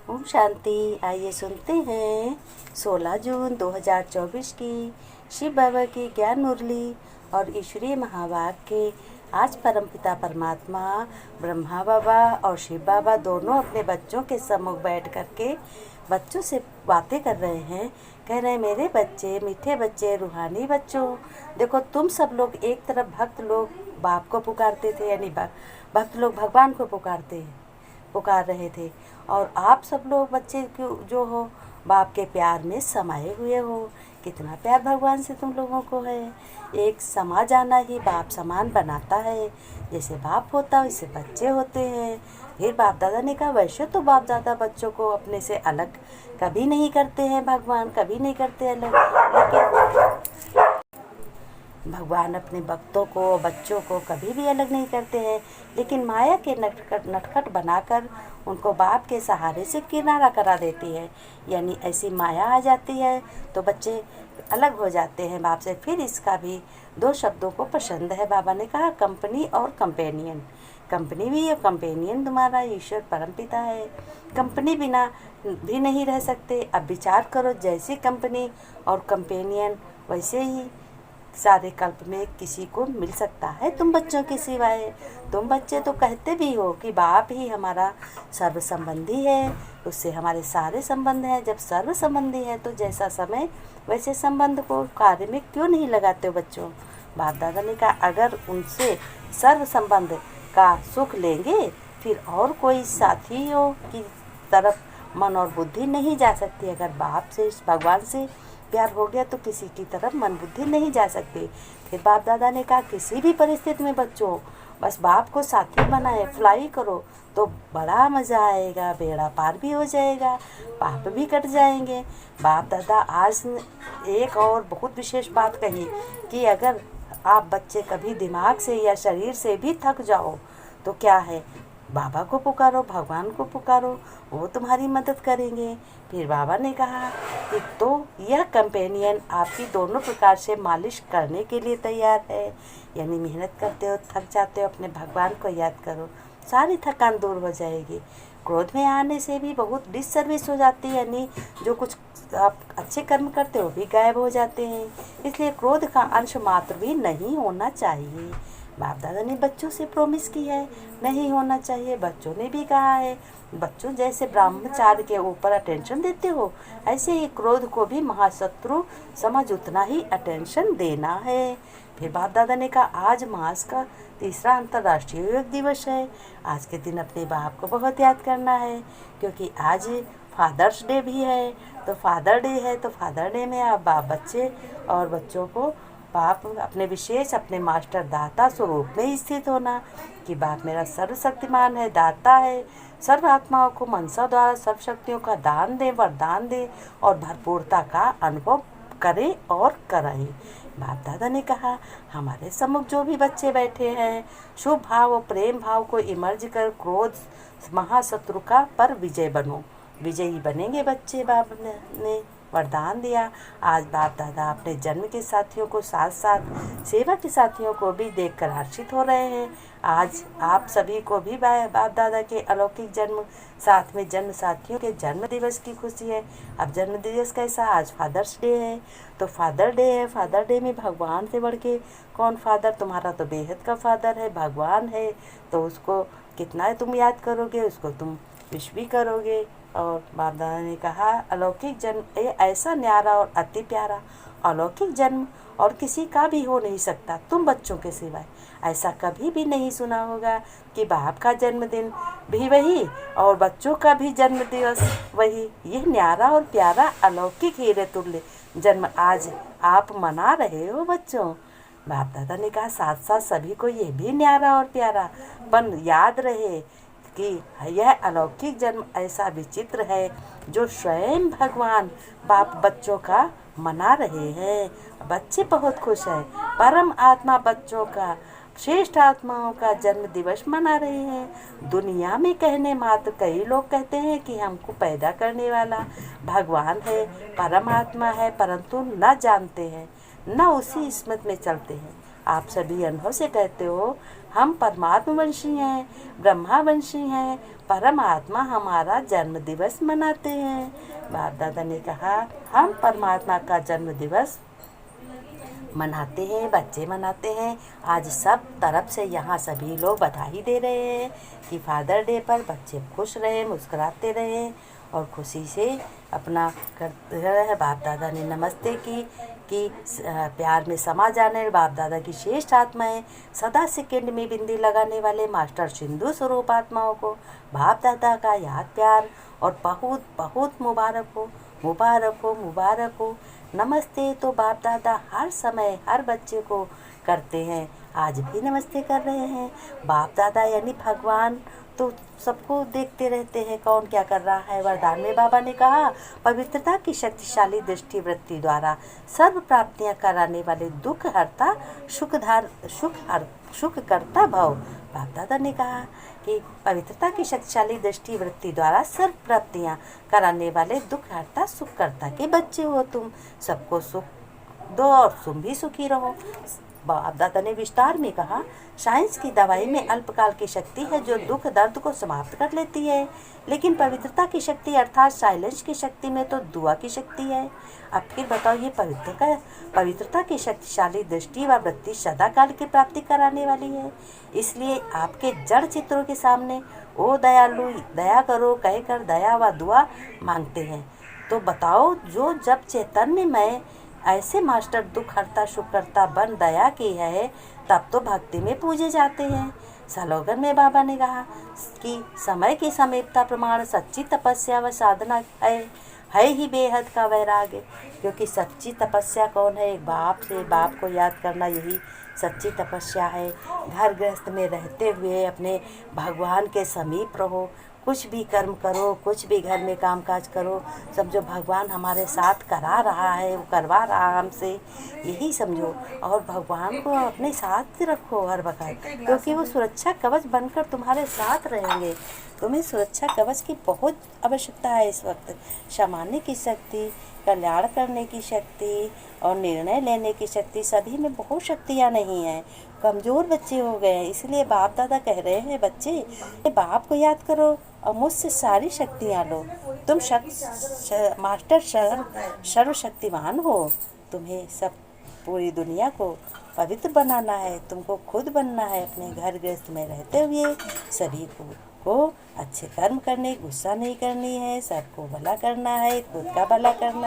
ओम शांति। आइए सुनते हैं 16 जून 2024 की शिव बाबा की ज्ञान मुरली और ईश्वरीय महावाक्य के। आज परमपिता परमात्मा ब्रह्मा बाबा और शिव बाबा दोनों अपने बच्चों के सम्मुख बैठ करके बच्चों से बातें कर रहे हैं। कह रहे हैं, मेरे बच्चे, मीठे बच्चे, रूहानी बच्चों, देखो तुम सब लोग एक तरफ भक्त लोग बाप को पुकारते थे, यानी भक्त लोग भगवान को पुकार रहे थे, और आप सब लोग बच्चे जो हो बाप के प्यार में समाये हुए हो। कितना प्यार भगवान से तुम लोगों को है। एक समा जाना ही बाप समान बनाता है। जैसे बाप होता वैसे बच्चे होते हैं। फिर बाप दादा ने कहा, वैसे तो बाप दादा बच्चों को अपने से अलग कभी नहीं करते हैं, भगवान कभी नहीं करते अलग, लेकिन भगवान अपने भक्तों को, बच्चों को कभी भी अलग नहीं करते हैं, लेकिन माया के नटखट बनाकर उनको बाप के सहारे से किनारा करा देती है। यानी ऐसी माया आ जाती है तो बच्चे अलग हो जाते हैं बाप से। फिर इसका भी दो शब्दों को पसंद है। बाबा ने कहा, कंपनी और कंपेनियन। कंपनी भी है, कंपेनियन तुम्हारा ईश्वर परमपिता है। कंपनी बिना भी नहीं रह सकते। अब विचार करो, जैसी कंपनी और कंपेनियन वैसे ही सारे कल्प में किसी को मिल सकता है तुम बच्चों के सिवाय। तुम बच्चे तो कहते भी हो कि बाप ही हमारा सर्व संबंधी है, उससे हमारे सारे संबंध हैं। जब सर्व संबंधी है तो जैसा समय वैसे संबंध को कार्य में क्यों नहीं लगाते हो बच्चों। बाप दादा ने कहा, अगर उनसे सर्व संबंध का सुख लेंगे फिर और कोई साथियों की तरफ मन और बुद्धि नहीं जा सकती। अगर बाप से, भगवान से प्यार हो गया तो किसी की तरफ मन बुद्धि नहीं जा सकती। फिर बाप दादा ने कहा, किसी भी परिस्थिति में बच्चों बस बाप को साथी बनाए, फ्लाई करो तो बड़ा मज़ा आएगा, बेड़ा पार भी हो जाएगा, पाप भी कट जाएंगे। बाप दादा आज एक और बहुत विशेष बात कही कि अगर आप बच्चे कभी दिमाग से या शरीर से भी थक जाओ तो क्या है, बाबा को पुकारो, भगवान को पुकारो, वो तुम्हारी मदद करेंगे। फिर बाबा ने कहा कि तो यह कंपेनियन आपकी दोनों प्रकार से मालिश करने के लिए तैयार है। यानी मेहनत करते हो, थक जाते हो, अपने भगवान को याद करो, सारी थकान दूर हो जाएगी। क्रोध में आने से भी बहुत डिससर्विस हो जाती है, यानी जो कुछ आप अच्छे कर्म करते हो भी गायब हो जाते हैं। इसलिए क्रोध का अंश मात्र भी नहीं होना चाहिए। बाप दादा ने बच्चों से प्रॉमिस की है, नहीं होना चाहिए। बच्चों ने भी कहा है, बच्चों जैसे ब्रह्मचार्य के ऊपर अटेंशन देते हो, ऐसे ही क्रोध को भी महाशत्रु समझ उतना ही अटेंशन देना है। फिर बाप दादा ने कहा, आज मास का तीसरा अंतर्राष्ट्रीय योग दिवस है। आज के दिन अपने बाप को बहुत याद करना है, क्योंकि आज फादर्स डे भी है। तो फादर डे है तो फादर डे में आप बाप बच्चे और बच्चों को बाप अपने विशेष, अपने मास्टर दाता स्वरूप में स्थित होना कि बाप मेरा सर्वशक्तिमान है, दाता है, सर्व आत्माओं को मनसा द्वारा सर्व शक्तियों का दान दे, वरदान दे और भरपूरता का अनुभव करें और कराएं। बाप दादा ने कहा, हमारे सम्मुख जो भी बच्चे बैठे हैं, शुभ भाव और प्रेम भाव को इमर्ज कर क्रोध महाशत्रु का पर विजय बनो। विजयी बनेंगे बच्चे, बाप ने वरदान दिया। आज बाप दादा अपने जन्म के साथियों को साथ साथ सेवा के साथियों को भी देखकर हर्षित हो रहे हैं। आज आप सभी को भी बाप दादा के अलौकिक जन्म, साथ में जन्म साथियों के जन्म दिवस की खुशी है। अब जन्म दिवस कैसा, आज फादर्स डे है तो फादर डे है। फादर डे में भगवान से बढ़ के कौन फादर, तुम्हारा तो बेहद का फादर है, भगवान है। तो उसको कितना तुम याद करोगे, उसको तुम विश भी करोगे। और बाप दादा ने कहा, अलौकिक जन्म ये ऐसा न्यारा और अति प्यारा अलौकिक जन्म और किसी का भी हो नहीं सकता तुम बच्चों के सिवाय। ऐसा कभी भी नहीं सुना होगा कि बाप का जन्मदिन भी वही और बच्चों का भी जन्म दिवस वही। यह न्यारा और प्यारा अलौकिक हीरे तुल्य जन्म आज आप मना रहे हो बच्चों। बाप दादा ने कहा, साथ साथ सभी को ये भी न्यारा और प्यारा पन याद रहे कि यह अलौकिक जन्म ऐसा विचित्र है जो स्वयं भगवान बाप बच्चों का मना रहे हैं। बच्चे बहुत खुश हैं, परम आत्मा बच्चों का, श्रेष्ठ आत्माओं का जन्म दिवस मना रहे हैं। दुनिया में कहने मात्र कई लोग कहते हैं कि हमको पैदा करने वाला भगवान है, परम आत्मा है, परंतु न जानते हैं, न उसी स्मृति में चलते हैं। आप सभी अनुभव से कहते हो हम परमात्मवंशी हैं, ब्रह्मावंशी हैं, परमात्मा हमारा जन्म दिवस मनाते हैं। बाप दादा ने कहा हम परमात्मा का जन्म दिवस मनाते हैं, बच्चे मनाते हैं। आज सब तरफ से यहाँ सभी लोग बधाई दे रहे हैं कि फादर डे पर बच्चे खुश रहे, मुस्कुराते रहे और खुशी से अपना करते रहे। बाप दादा ने नमस्ते की कि प्यार में समा जाने बाप दादा की श्रेष्ठ आत्माएं, सदा सेकंड में बिंदी लगाने वाले मास्टर सिंधु स्वरूप आत्माओं को बाप दादा का याद प्यार और बहुत बहुत मुबारक हो, मुबारक हो, मुबारक हो। नमस्ते तो बाप दादा हर समय हर बच्चे को करते हैं, आज भी नमस्ते कर रहे हैं। बाप दादा यानी भगवान तो सबको देखते रहते हैं कौन क्या कर रहा है। वरदान में बाबा ने कहा पवित्रता की शक्तिशाली दृष्टि वृत्ति द्वारा सर्व प्राप्तियां कराने वाले दुख हरता सुख करता भव। बाप दादा ने कहा कि पवित्रता की शक्तिशाली दृष्टि वृत्ति द्वारा सर्व प्राप्तियां कराने वाले दुख हरता सुख करता के बच्चे हो तुम, सबको सुख दो और तुम भी सुखी रहो। बाप दादा ने विस्तार में कहा साइंस की दवाई में अल्पकाल की शक्ति है जो दुख दर्द को समाप्त कर लेती है, लेकिन पवित्रता की शक्ति अर्थात साइलेंस की शक्ति में तो दुआ की शक्ति है। अब फिर बताओ ये पवित्रता की शक्तिशाली दृष्टि व वृत्ति सदा काल की प्राप्ति कराने वाली है। इसलिए आपके जड़ चित्रों के सामने ओ दयालु दया करो कहकर दया व दुआ मांगते हैं। तो बताओ जो जब चैतन्य में ऐसे मास्टर दुख हरता सुख करता बन दया की है तब तो भक्ति में पूजे जाते हैं। सलोगन में बाबा ने कहा कि समय की समीपता प्रमाण सच्ची तपस्या व साधना है ही बेहद का वैराग्य। क्योंकि सच्ची तपस्या कौन है? एक बाप से बाप को याद करना, यही सच्ची तपस्या है। घर गृहस्थ में रहते हुए अपने भगवान के समीप रहो, कुछ भी कर्म करो, कुछ भी घर में काम काज करो, समझो भगवान हमारे साथ करा रहा है, वो करवा रहा हमसे, यही समझो। और भगवान को अपने साथ रखो हर वक्त, क्योंकि वो सुरक्षा कवच बनकर तुम्हारे साथ रहेंगे। तुम्हें सुरक्षा कवच की बहुत आवश्यकता है इस वक्त। संभालने की शक्ति, कल्याण करने की शक्ति और निर्णय लेने की शक्ति, सभी में बहुत शक्तियाँ नहीं हैं। कमज़ोर बच्चे हो गए हैं, इसलिए बाप दादा कह रहे हैं बच्चे बाप को याद करो और मुझसे सारी शक्तियाँ लो। तुम मास्टर सर्वशक्तिमान हो। तुम्हें सब पूरी दुनिया को पवित्र बनाना है, तुमको खुद बनना है। अपने घर गृहस्थ में रहते हुए सभी को अच्छे कर्म करने, गुस्सा नहीं करनी है, सबको भला करना है, खुद का भला करना